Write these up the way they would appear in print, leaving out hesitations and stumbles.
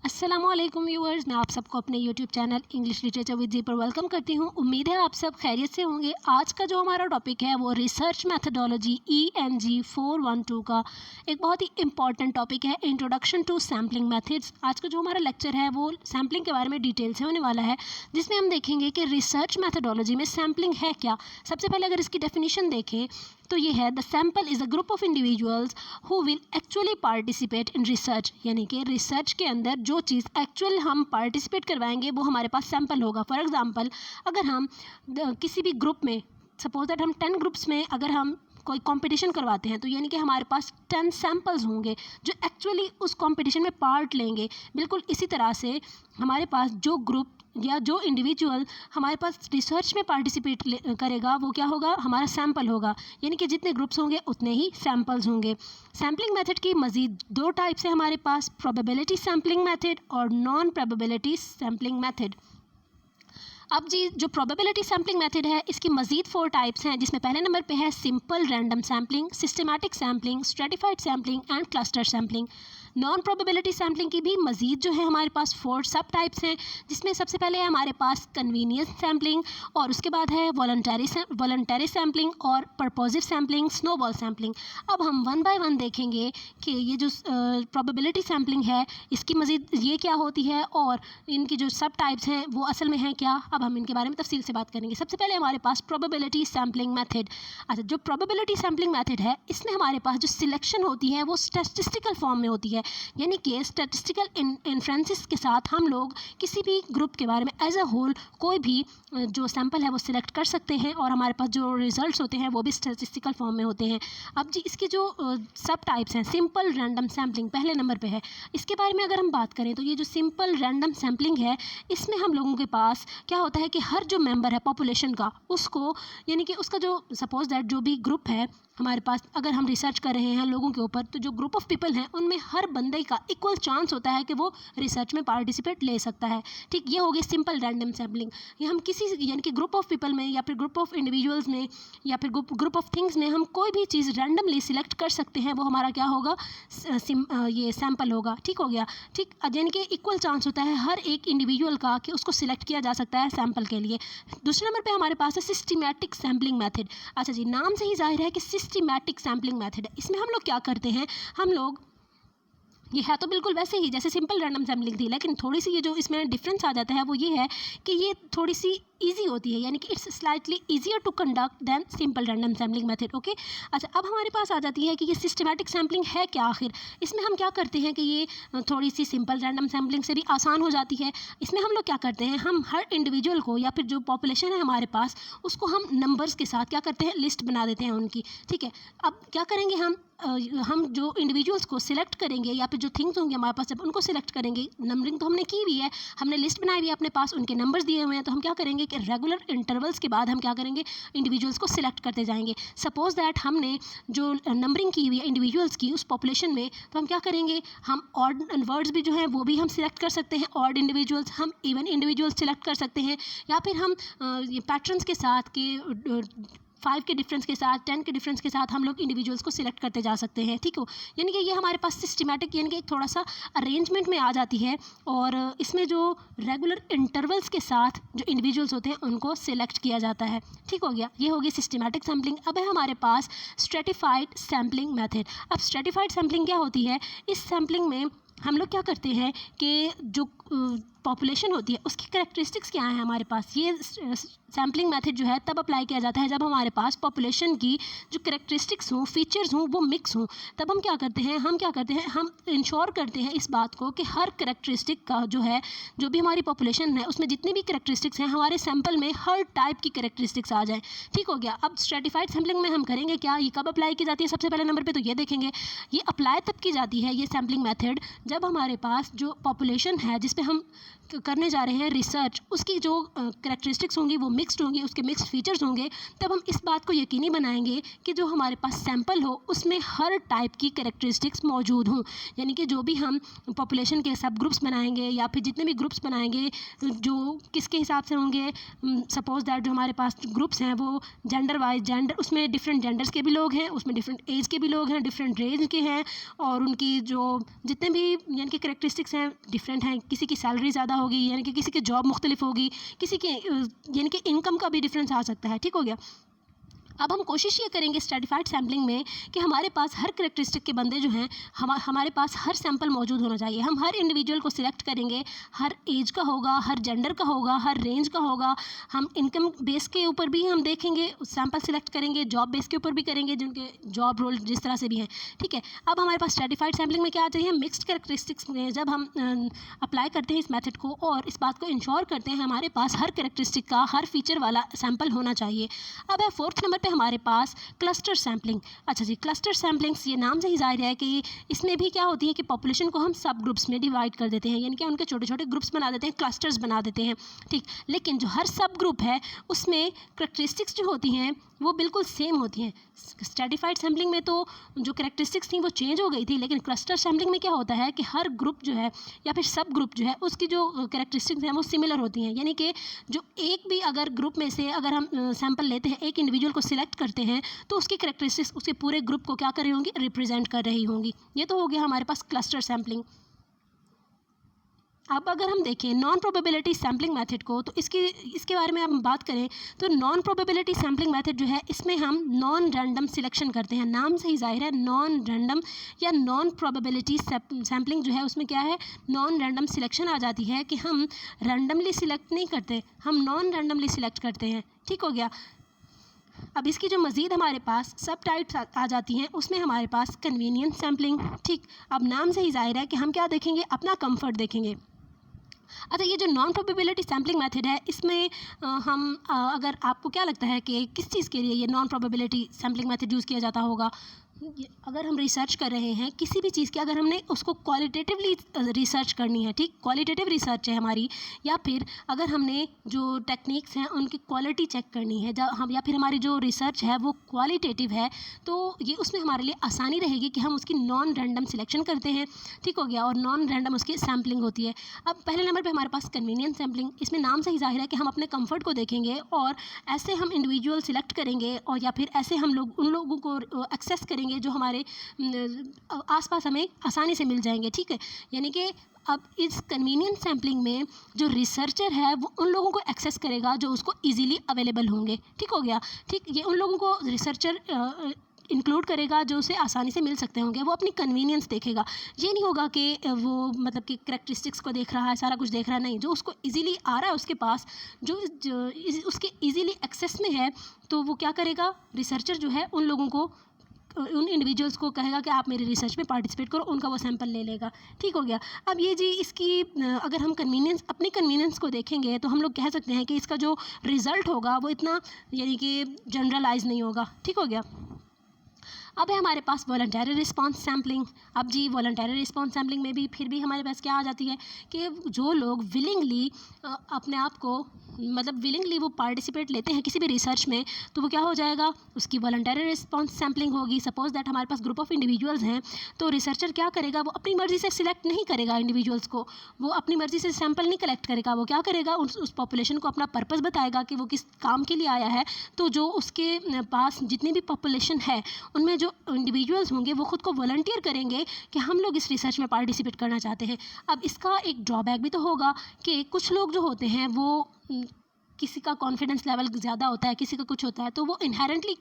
अस्सलामुअलैकुम व्यूअर्स, मैं आप सबको अपने YouTube channel English literature with G पर वेलकम करती हूं। उम्मीद है आप सब खैरियत से होंगे। आज का जो हमारा टॉपिक है वो रिसर्च मेथडोलॉजी ENG 412 का एक बहुत ही इंपॉर्टेंट टॉपिक है, इंट्रोडक्शन टू सैम्पलिंग मेथड्स। आज का जो हमारा लेक्चर है वो सैम्पलिंग के बारे में डिटेल से होने वाला है, जिसमें हम देखेंगे कि रिसर्च मेथडोलॉजी में सैम्पलिंग है क्या। सबसे पहले अगर इसकी डेफिनेशन देखें तो ये है, the sample is a group of individuals who will actually participate in research. यानी कि रिसर्च के अंदर जो चीज़ एक्चुअल हम पार्टिसिपेट करवाएंगे वो हमारे पास सैम्पल होगा। फॉर एग्जांपल, अगर हम किसी भी ग्रुप में, सपोज दैट हम 10 ग्रुप्स में अगर हम कोई कंपटीशन करवाते हैं तो यानी कि हमारे पास 10 सैम्पल्स होंगे जो एक्चुअली उस कंपटीशन में पार्ट लेंगे। बिल्कुल इसी तरह से हमारे पास जो ग्रुप या जो इंडिविजुअल हमारे पास रिसर्च में पार्टिसिपेट करेगा वो क्या होगा, हमारा सैम्पल होगा। यानी कि जितने ग्रुप्स होंगे उतने ही सैम्पल्स होंगे। सैम्पलिंग मेथड की मज़ीद 2 टाइप्स है हमारे पास, प्रोबेबिलिटी सैम्पलिंग मेथड और नॉन प्रोबेबिलिटी सैम्पलिंग मेथड। अब जी जो प्रोबेबिलिटी सैम्पलिंग मेथड है इसकी मज़ीद 4 टाइप्स हैं, जिसमें पहले नंबर पे है simple random sampling, systematic sampling, stratified sampling and cluster sampling. Non probability sampling की भी मज़ीद जो है हमारे पास 4 सब टाइप्स हैं, जिसमें सबसे पहले है हमारे पास कन्वीनियंस सैम्पलिंग, और उसके बाद है वॉलंटरी सैम्पलिंग और परपोजिव सैम्पलिंग, स्नोबॉल सैम्पलिंग। अब हम वन बाय वन देखेंगे कि ये जो प्रोबेबिलिटी सैम्पलिंग है इसकी मज़ीद ये क्या होती है और इनकी जो सब टाइप्स हैं वो असल में हैं क्या। अब हम इनके बारे में तफसील से बात करेंगे। सबसे पहले हमारे पास प्रोबेबिलिटी सैम्पलिंग मेथड। अच्छा, जो प्रोबेबिलिटी सैम्पलिंग मेथड है इसमें हमारे पास जो सिलेक्शन होती है वो स्टैटिस्टिकल फॉर्म में होती है। यानी कि स्टैटिस्टिकल इन्फ्रेंसिस के साथ हम लोग किसी भी ग्रुप के बारे में एज अ होल कोई भी जो सैंपल है वो सिलेक्ट कर सकते हैं और हमारे पास जो रिजल्ट्स होते हैं वो भी स्टैटिस्टिकल फॉर्म में होते हैं। अब जी इसकी जो सब टाइप्स हैं, सिंपल रैंडम सैम्पलिंग पहले नंबर पे है। इसके बारे में अगर हम बात करें तो ये जो सिंपल रैंडम सैम्पलिंग है इसमें हम लोगों के पास क्या होता है कि हर जो मेंबर है पॉपुलेशन का, उसको यानी कि उसका जो सपोज दैट जो भी ग्रुप है हमारे पास, अगर हम रिसर्च कर रहे हैं लोगों के ऊपर, तो जो ग्रुप ऑफ पीपल हैं उनमें हर बंदे का इक्वल चांस होता है कि वो रिसर्च में पार्टिसिपेट ले सकता है। ठीक, ये हो गई सिंपल रैंडम सैम्पलिंग। ये हम किसी यानी कि ग्रुप ऑफ पीपल में या फिर ग्रुप ऑफ इंडिविजुअल्स में या फिर ग्रुप ऑफ थिंग्स में हम कोई भी चीज़ रैंडमली सिलेक्ट कर सकते हैं, वो हमारा क्या होगा, ये सैम्पल होगा। ठीक हो गया। ठीक, यानी कि इक्वल चांस होता है हर एक इंडिविजुअल का कि उसको सिलेक्ट किया जा सकता है सैम्पल के लिए। दूसरे नंबर पे हमारे पास है सिस्टमैटिक सैम्पलिंग मेथड। अच्छा जी, नाम से ही जाहिर है कि सिस्टमैटिक सैम्पलिंग मेथड है। इसमें हम लोग क्या करते हैं, हम लोग ये है तो बिल्कुल वैसे ही जैसे सिंपल रैंडम सैम्पलिंग थी, लेकिन थोड़ी सी ये जो इसमें डिफरेंस आ जाता है वो ये है कि ये थोड़ी सी ईजी होती है, यानी कि it's slightly easier to conduct than simple random sampling method. Okay. अच्छा, अब हमारे पास आ जाती है कि ये सिस्टमैटिक सैम्पलिंग है क्या आखिर। इसमें हम क्या करते हैं कि ये थोड़ी सी सिंपल रैंडम सैम्पलिंग से भी आसान हो जाती है। इसमें हम लोग क्या करते हैं, हम हर इंडिविजुअल को या फिर जो पॉपुलेशन है हमारे पास उसको हम नंबर्स के साथ क्या करते हैं, लिस्ट बना देते हैं उनकी। ठीक है। अब क्या करेंगे, हम जो इंडिविजुअल्स को सिलेक्ट करेंगे या फिर जो थिंग्स होंगे हमारे पास, जब उनको सिलेक्ट करेंगे, नंबरिंग तो हमने की हुई है, हमने लिस्ट बनाई हुई है अपने पास, उनके नंबर्स दिए हुए हैं, तो हम क्या करेंगे कि रेगुलर इंटरवल्स के बाद हम क्या करेंगे, इंडिविजुअल्स को सिलेक्ट करते जाएंगे। सपोज दैट हमने जो नंबरिंग की हुई है इंडिविजुअल्स की उस पॉपुलेशन में, तो हम क्या करेंगे, हम ऑड वर्ड्स भी जो हैं वो भी हम सिलेक्ट कर सकते हैं, ऑड इंडिविजुअल्स, हम इवन इंडिविजुअल्स सिलेक्ट कर सकते हैं, या फिर हम ये पैटर्न्स के साथ के 5 के डिफरेंस के साथ, 10 के डिफरेंस के साथ हम लोग इंडिविजुअल्स को सिलेक्ट करते जा सकते हैं। ठीक हो, यानी कि ये हमारे पास सिस्टमैटिक यानी कि एक थोड़ा सा अरेंजमेंट में आ जाती है, और इसमें जो रेगुलर इंटरवल्स के साथ जो इंडिविजुअल्स होते हैं उनको सिलेक्ट किया जाता है। ठीक हो गया, ये हो गई सिस्टमैटिक सैम्पलिंग। अब है हमारे पास स्ट्रेटिफाइड सैम्पलिंग मेथड। अब स्ट्रेटिफाइड सैम्पलिंग क्या होती है, इस सैम्पलिंग में हम लोग क्या करते हैं कि जो पॉपुलेशन होती है उसकी करैक्टरिस्टिक्स क्या हैं हमारे पास, ये सैम्पलिंग मेथड जो है तब अप्लाई किया जाता है जब हमारे पास पॉपुलेशन की जो करैक्टरिस्टिक्स हों, फीचर्स हों, वो मिक्स हों। तब हम क्या करते हैं, हम इंश्योर करते हैं इस बात को कि हर करैक्टरिस्टिक का जो है, जो भी हमारी पॉपुलेशन है उसमें जितनी भी करैक्टरिस्टिक्स हैं हमारे सैम्पल में हर टाइप की करैक्टरिस्टिक्स आ जाए। ठीक हो गया। अब स्ट्रेटिफाइड सैम्पलिंग में हम करेंगे क्या, ये कब अप्लाई की जाती है, सबसे पहले नंबर पर तो ये देखेंगे, ये अप्लाई तब की जाती है ये सैम्पलिंग मेथड जब हमारे पास जो पॉपुलेशन है जिस पे हम करने जा रहे हैं रिसर्च, उसकी जो करैक्टरिस्टिक्स होंगी वो मिक्स्ड होंगी, उसके मिक्स्ड फीचर्स होंगे, तब हम इस बात को यकीनी बनाएंगे कि जो हमारे पास सैंपल हो उसमें हर टाइप की करैक्टरिस्टिक्स मौजूद हों। यानी कि जो भी हम पॉपुलेशन के सब ग्रुप्स बनाएंगे या फिर जितने भी ग्रुप्स बनाएंगे जो किसके हिसाब से होंगे, सपोज़ दैट जो हमारे पास ग्रुप्स हैं वो जेंडर वाइज, जेंडर उसमें डिफरेंट जेंडर्स के भी लोग हैं, उसमें डिफरेंट एज के भी लोग हैं, डिफरेंट रेंज के हैं, और उनकी जो जितने भी यानी कि करैक्टरिस्टिक्स हैं डिफरेंट हैं। किसी की सैलरी ज़्यादा होगी, यानी कि किसी की जॉब मुख्तलिफ होगी, किसी के यानी कि इनकम का भी डिफरेंस आ सकता है। ठीक हो गया। अब हम कोशिश ये करेंगे स्ट्रैटिफाइड सैम्पलिंग में कि हमारे पास हर करैक्टरिस्टिक के बंदे जो हैं हमारे पास हर सैंपल मौजूद होना चाहिए। हम हर इंडिविजुअल को सिलेक्ट करेंगे, हर एज का होगा, हर जेंडर का होगा, हर रेंज का होगा। हम इनकम बेस के ऊपर भी हम देखेंगे, सैंपल सिलेक्ट करेंगे, जॉब बेस के ऊपर भी करेंगे, जिनके जॉब रोल जिस तरह से भी हैं। ठीक है। अब हमारे पास स्ट्रैटिफाइड सैम्पलिंग में क्या आ चाहिए, मिक्स्ड करैक्टरिस्टिक्स में जब हम अप्लाई करते हैं इस मेथड को और इस बात को इंश्योर करते हैं हमारे पास हर करैक्टरिस्टिक का हर फीचर वाला सैंपल होना चाहिए। अब है फोर्थ नंबर पे हमारे पास क्लस्टर सैम्पलिंग। अच्छा जी, क्लस्टर सैम्पलिंग्स ये नाम से ही जाहिर है कि इसमें भी क्या होती है कि पॉपुलेशन को हम सब ग्रुप्स में डिवाइड कर देते हैं, यानी कि उनके छोटे छोटे ग्रुप्स बना देते हैं, क्लस्टर्स बना देते हैं। ठीक, लेकिन जो हर सब ग्रुप है उसमें करैक्टरिस्टिक्स जो होती हैं वो बिल्कुल सेम होती हैं। स्ट्रैटिफाइड सैम्पलिंग में तो जो करैक्टरिस्टिक्स थी वो चेंज हो गई थी, लेकिन क्लस्टर सैम्पलिंग में क्या होता है कि हर ग्रुप जो है या फिर सब ग्रुप जो है उसकी जो करैक्टरिस्टिक्स हैं वो सिमिलर होती हैं। यानी कि जो एक भी अगर ग्रुप में से अगर हम सैंपल लेते हैं, एक इंडिविजुअल को सिलेक्ट करते हैं, तो उसकी करैक्टरिस्टिक्स उसके पूरे ग्रुप को क्या कर रही होंगी, रिप्रेजेंट कर रही होंगी। ये तो हो गया हमारे पास क्लस्टर सैम्पलिंग। अब अगर हम देखें नॉन प्रोबेबिलिटी सैम्पलिंग मेथड को, तो इसके बारे में हम बात करें तो नॉन प्रोबेबिलिटी सैम्पलिंग मेथड जो है इसमें हम नॉन रैंडम सिलेक्शन करते हैं। नाम से ही जाहिर है नॉन रैंडम या नॉन प्रोबेबिलिटी सैम्पलिंग जो है उसमें क्या है, नॉन रैंडम सिलेक्शन आ जाती है कि हम रैंडमली सिलेक्ट नहीं करते, हम नॉन रैंडमली सिलेक्ट करते हैं। ठीक हो गया। अब इसकी जो मज़ीद हमारे पास सब टाइप्स आ जाती हैं, उसमें हमारे पास कन्वीनियंस सैम्पलिंग। ठीक, अब नाम से ही जाहिर है कि हम क्या देखेंगे, अपना कंफर्ट देखेंगे। अच्छा, ये जो नॉन प्रोबेबिलिटी सैम्पलिंग मेथड है इसमें अगर आपको क्या लगता है कि किस चीज़ के लिए ये non probability sampling method use किया जाता होगा, अगर हम रिसर्च कर रहे हैं किसी भी चीज़ की, अगर हमने उसको क्वालिटेटिवली रिसर्च करनी है, ठीक, क्वालिटेटिव रिसर्च है हमारी, या फिर अगर हमने जो टेक्निक्स हैं उनकी क्वालिटी चेक करनी है, जब हम या फिर हमारी जो रिसर्च है वो क्वालिटेटिव है, तो ये उसमें हमारे लिए आसानी रहेगी कि हम उसकी नॉन रैंडम सिलेक्शन करते हैं। ठीक हो गया। और नॉन रैंडम उसकी सैम्पलिंग होती है। अब पहले नंबर पर हमारे पास कन्वीनियंस सैम्पलिंग, इसमें नाम से ही जाहिर है कि हम अपने कम्फर्ट को देखेंगे और ऐसे हम इंडिविजुअल सिलेक्ट करेंगे, और या फिर ऐसे हम लोग उन लोगों को एक्सेस करेंगे जो हमारे आसपास हमें आसानी से मिल जाएंगे। ठीक है। यानी कि अब इस कन्वीनियंस सैम्पलिंग में जो रिसर्चर है वो उन लोगों को एक्सेस करेगा जो उसको इजीली अवेलेबल होंगे। ठीक हो गया। ठीक, ये उन लोगों को रिसर्चर इंक्लूड करेगा जो उसे आसानी से मिल सकते होंगे, वो अपनी कन्वीनियंस देखेगा। ये नहीं होगा कि वो मतलब कि करैक्टरिस्टिक्स को देख रहा है, सारा कुछ देख रहा है, नहीं, जो उसको इजीली आ रहा है उसके पास, जो उसके इजीली एक्सेस में है, तो वो क्या करेगा, रिसर्चर जो है उन लोगों को, उन इंडिविजुअल्स को कहेगा कि आप मेरी रिसर्च में पार्टिसिपेट करो, उनका वो सैंपल ले लेगा। ठीक हो गया। अब ये जी इसकी अगर हम अपनी कन्वीनियंस को देखेंगे तो हम लोग कह सकते हैं कि इसका जो रिज़ल्ट होगा वो इतना यानी कि जनरलाइज नहीं होगा। ठीक हो गया। अब है हमारे पास वॉलंटरी रिस्पांस सैम्पलिंग। अब जी वॉलंटरी रिस्पांस सैम्पलिंग में भी फिर भी हमारे पास क्या आ जाती है कि जो लोग विलिंगली अपने आप को मतलब विलिंगली वो पार्टिसिपेट लेते हैं किसी भी रिसर्च में, तो वो क्या हो जाएगा, उसकी वॉलंटरी रिस्पांस सैम्पलिंग होगी। सपोज दैट हमारे पास ग्रुप ऑफ इंडिविजुअल्स हैं, तो रिसर्चर क्या करेगा, वो अपनी मर्ज़ी से सिलेक्ट नहीं करेगा इंडिविजुअल्स को, वो अपनी मर्ज़ी से सैंपल नहीं कलेक्ट करेगा। वो क्या करेगा, उस पॉपुलेशन को अपना पर्पज़ बताएगा कि वो किस काम के लिए आया है। तो जो उसके पास जितनी भी पॉपुलेशन है उनमें जो इंडिविजुअल्स होंगे वो खुद को वॉलंटियर करेंगे कि हम लोग इस रिसर्च में पार्टिसिपेट करना चाहते हैं। अब इसका एक ड्रॉबैक भी तो होगा कि कुछ लोग जो होते हैं वो किसी का कॉन्फिडेंस लेवल ज़्यादा होता है, किसी का कुछ होता है, तो वो इनहेरेंटली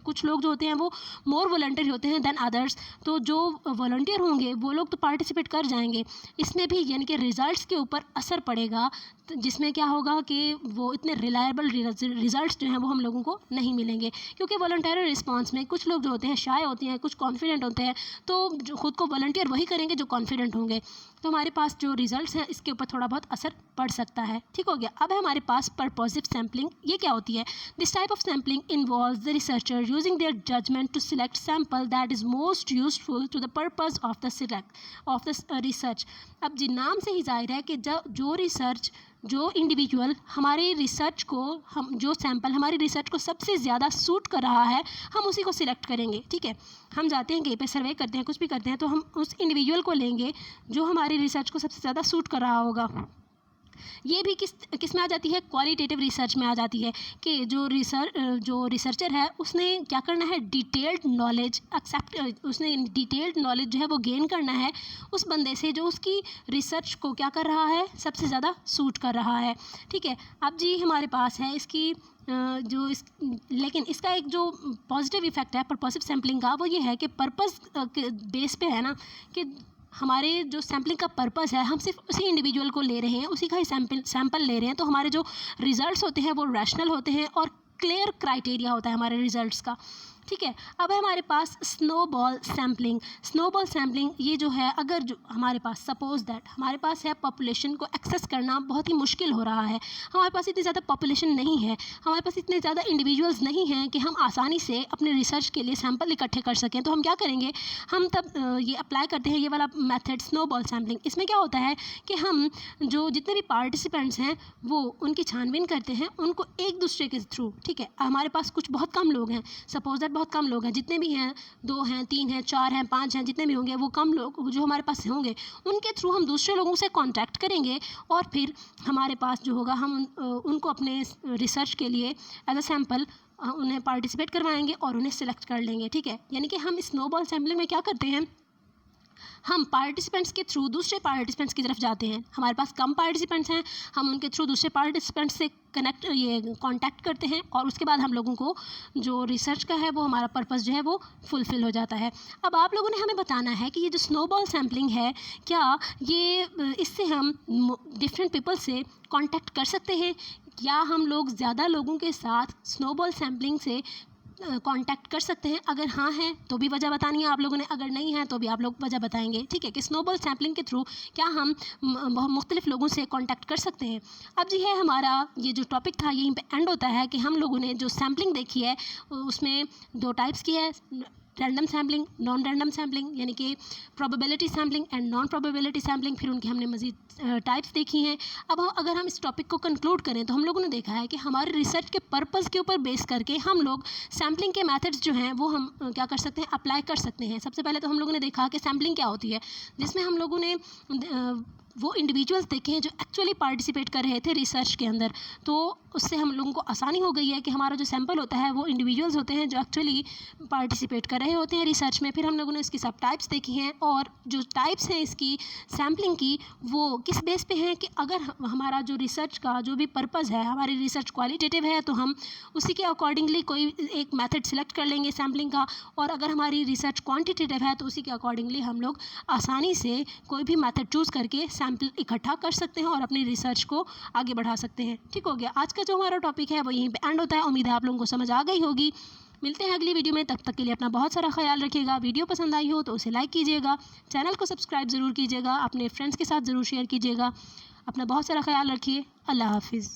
कुछ लोग जो होते हैं वो मोर वॉलंटियर होते हैं देन अदर्स। तो जो वॉलंटियर होंगे वो लोग तो पार्टिसिपेट कर जाएंगे, इसमें भी यानी कि रिज़ल्ट्स के ऊपर असर पड़ेगा, जिसमें क्या होगा कि वो इतने रिलायबल रिज़ल्ट्स जो हैं वो हम लोगों को नहीं मिलेंगे, क्योंकि वॉलंटरी रिस्पांस में कुछ लोग जो होते हैं शाय होते हैं, कुछ कॉन्फिडेंट होते हैं, तो जो खुद को वॉलंटियर वही करेंगे जो कॉन्फिडेंट होंगे। तो हमारे पास जो रिजल्ट्स हैं इसके ऊपर थोड़ा बहुत असर पड़ सकता है। ठीक हो गया। अब है हमारे पास पर्पसिव सैम्पलिंग। ये क्या होती है? This type of sampling involves the researcher using their judgement to select sample that is most useful to the purpose of the research. अब जी नाम से ही जाहिर है कि जो इंडिविजुअल हमारे रिसर्च को जो सैंपल हमारी रिसर्च को सबसे ज़्यादा सूट कर रहा है हम उसी को सिलेक्ट करेंगे। ठीक है, हम जाते हैं कहीं पे सर्वे करते हैं, कुछ भी करते हैं, तो हम उस इंडिविजुअल को लेंगे जो हमारी रिसर्च को सबसे ज़्यादा सूट कर रहा होगा। ये भी किस में आ जाती है? क्वालिटेटिव रिसर्च में आ जाती है कि जो रिसर्चर है उसने क्या करना है? डिटेल्ड नॉलेज उसने डिटेल्ड नॉलेज जो है वो गेन करना है उस बंदे से जो उसकी रिसर्च को क्या कर रहा है? सबसे ज़्यादा सूट कर रहा है। ठीक है, अब जी हमारे पास है इसकी लेकिन इसका एक जो पॉजिटिव इफ़ेक्ट है पर्पसिव सैम्पलिंग का, वो ये है कि पर्पस के बेस पे है ना कि हमारे जो सैम्पलिंग का पर्पस है हम सिर्फ उसी इंडिविजुअल को ले रहे हैं, उसी का ही सैंपल ले रहे हैं, तो हमारे जो रिजल्ट्स होते हैं वो रैशनल होते हैं और क्लियर क्राइटेरिया होता है हमारे रिजल्ट्स का। ठीक है, अब है हमारे पास स्नोबॉल सैम्पलिंग। स्नोबॉल सैम्पलिंग ये जो है, अगर जो हमारे पास सपोज दैट हमारे पास है पॉपुलेशन को एक्सेस करना बहुत ही मुश्किल हो रहा है, हमारे पास इतनी ज़्यादा पॉपुलेशन नहीं है, हमारे पास इतने ज़्यादा इंडिविजुअल्स नहीं हैं कि हम आसानी से अपने रिसर्च के लिए सैंपल इकट्ठे कर सकें, तो हम क्या करेंगे? हम तब ये अप्लाई करते हैं ये वाला मेथड स्नोबॉल सैम्पलिंग। इसमें क्या होता है कि हम जो जितने भी पार्टिसिपेंट्स हैं वो उनकी छानबीन करते हैं, उनको एक दूसरे के थ्रू। ठीक है, हमारे पास कुछ बहुत कम लोग हैं, सपोज दैट बहुत कम लोग हैं, जितने भी हैं 2 हैं 3 हैं 4 हैं 5 हैं, जितने भी होंगे वो कम लोग जो हमारे पास होंगे उनके थ्रू हम दूसरे लोगों से कांटेक्ट करेंगे और फिर हमारे पास जो होगा हम उनको अपने रिसर्च के लिए एज अ सैम्पल उन्हें पार्टिसिपेट करवाएंगे और उन्हें सिलेक्ट कर लेंगे। ठीक है, यानी कि हम स्नोबॉल सैम्पलिंग में क्या करते हैं? हम पार्टिसिपेंट्स के थ्रू दूसरे पार्टिसिपेंट्स की तरफ जाते हैं। हमारे पास कम पार्टिसिपेंट्स हैं, हम उनके थ्रू दूसरे पार्टिसिपेंट्स से कांटेक्ट करते हैं और उसके बाद हम लोगों को जो रिसर्च का है वो हमारा पर्पस जो है वो फुलफ़िल हो जाता है। अब आप लोगों ने हमें बताना है कि ये जो स्नोबॉल सैम्पलिंग है, क्या ये इससे हम डिफरेंट पीपल से कांटेक्ट कर सकते हैं? या हम लोग ज़्यादा लोगों के साथ स्नोबॉल सैम्पलिंग से कांटेक्ट कर सकते हैं? अगर हाँ है तो भी वजह बतानी है आप लोगों ने, अगर नहीं है तो भी आप लोग वजह बताएंगे। ठीक है, कि स्नोबॉल सैम्पलिंग के थ्रू क्या हम बहुत मुख्तलिफ लोगों से कांटेक्ट कर सकते हैं। अब जी है हमारा ये जो टॉपिक था यहीं पे एंड होता है कि हम लोगों ने जो सैम्पलिंग देखी है उसमें 2 टाइप्स की है, random sampling, non random sampling, यानी कि probability sampling and non probability sampling. फिर उनकी हमने मज़ीद टाइप्स देखी हैं। अब अगर हम इस टॉपिक को कंक्लूड करें तो हम लोगों ने देखा है कि हमारे रिसर्च के पर्पस के ऊपर बेस करके हम लोग सैम्पलिंग के मेथड्स जो हैं वो हम क्या कर सकते हैं? अप्लाई कर सकते हैं। सबसे पहले तो हम लोगों ने देखा कि सैम्पलिंग क्या होती है, जिसमें हम लोगों ने वो इंडिविजुअल्स देखे हैं जो एक्चुअली पार्टिसिपेट कर रहे थे रिसर्च के अंदर, तो उससे हम लोगों को आसानी हो गई है कि हमारा जो सैंपल होता है वो इंडिविजुअल्स होते हैं जो एक्चुअली पार्टिसिपेट कर रहे होते हैं रिसर्च में। फिर हम लोगों ने इसकी सब टाइप्स देखी हैं और जो टाइप्स हैं इसकी सैम्पलिंग की वो किस बेस पे हैं कि अगर हमारा जो रिसर्च का जो भी पर्पज़ है, हमारी रिसर्च क्वालिटेटिव है तो हम उसी के अकॉर्डिंगली कोई एक मेथड सेलेक्ट कर लेंगे सैम्पलिंग का, और अगर हमारी रिसर्च क्वांटिटेटिव है तो उसी के अकॉर्डिंगली हम लोग आसानी से कोई भी मेथड चूज़ करके सैम्पल इकट्ठा कर सकते हैं और अपनी रिसर्च को आगे बढ़ा सकते हैं। ठीक हो गया, आज का जो हमारा टॉपिक है वो यहीं पे एंड होता है। उम्मीद है आप लोगों को समझ आ गई होगी। मिलते हैं अगली वीडियो में, तब तक के लिए अपना बहुत सारा ख्याल रखिएगा। वीडियो पसंद आई हो तो उसे लाइक कीजिएगा, चैनल को सब्सक्राइब ज़रूर कीजिएगा, अपने फ्रेंड्स के साथ ज़रूर शेयर कीजिएगा। अपना बहुत सारा ख्याल रखिए। अल्लाह हाफिज़।